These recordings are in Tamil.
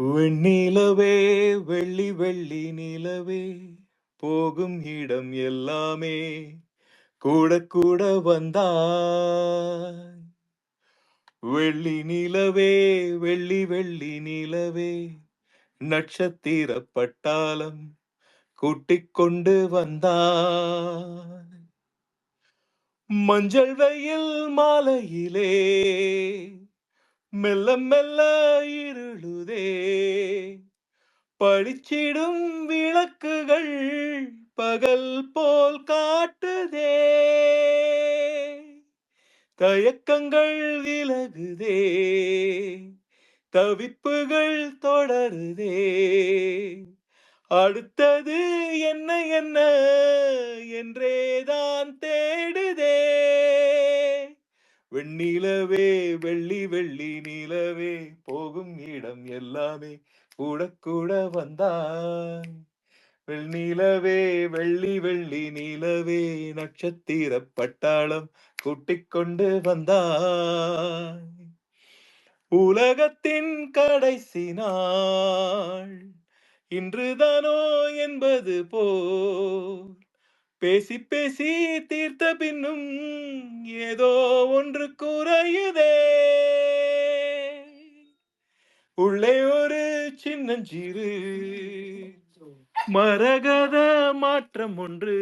வெண்ணிலவே வெள்ளி வெள்ளி நிலவே போகும் இடம் எல்லாமே கூட கூட வந்தாய். வெள்ளி நிலவே வெள்ளி வெள்ளி நிலவே நட்சத்திர பட்டாளம் கூட்டிக் கொண்டு வந்தாய். மஞ்சள் வெயில் மாலையிலே மெல்ல மெல்ல இருளுதே, பளிச்சிடும் விளக்குகள் பகல் போல் காட்டுதே, தயக்கங்கள் விலகுதே, தவிப்புகள் தொடருதே, அடுத்தது என்ன என்ன என்றேதான் தேடுதே. வெண்ணிலவே வெள்ளி வெள்ளி நிலவே போகும் இடம் எல்லாமே கூட கூட வந்தாய். வெண்ணிலவே வெள்ளி வெள்ளி நிலவே நட்சத்திர பட்டாளம் கூட்டிக் கொண்டு வந்தாய். உலகத்தின் கடைசி நாள் இன்றுதானோ என்பது போல் பேசி பேசி தீர்த்த பின்னும் ஏதோ ஒன்று குறையுதே. உள்ளே ஒரு சின்னஞ்சிறு மரகத மாற்றம் ஒன்று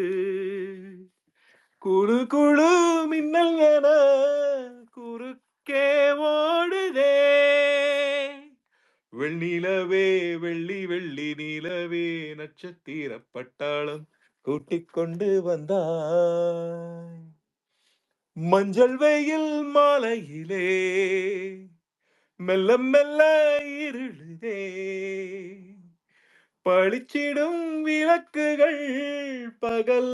குழு குழு மின்னல் என குறுக்கே ஓடுதே. வெண்ணிலவே வெள்ளி வெள்ளி நிலவே நட்சத்திர பட்டாளம் கூட்டிக் கொண்டு வந்தாய். மஞ்சள் வெயில் மாலையிலே மெல்ல மெல்ல இருளுதே, பளிச்சிடும் விளக்குகள் பகல்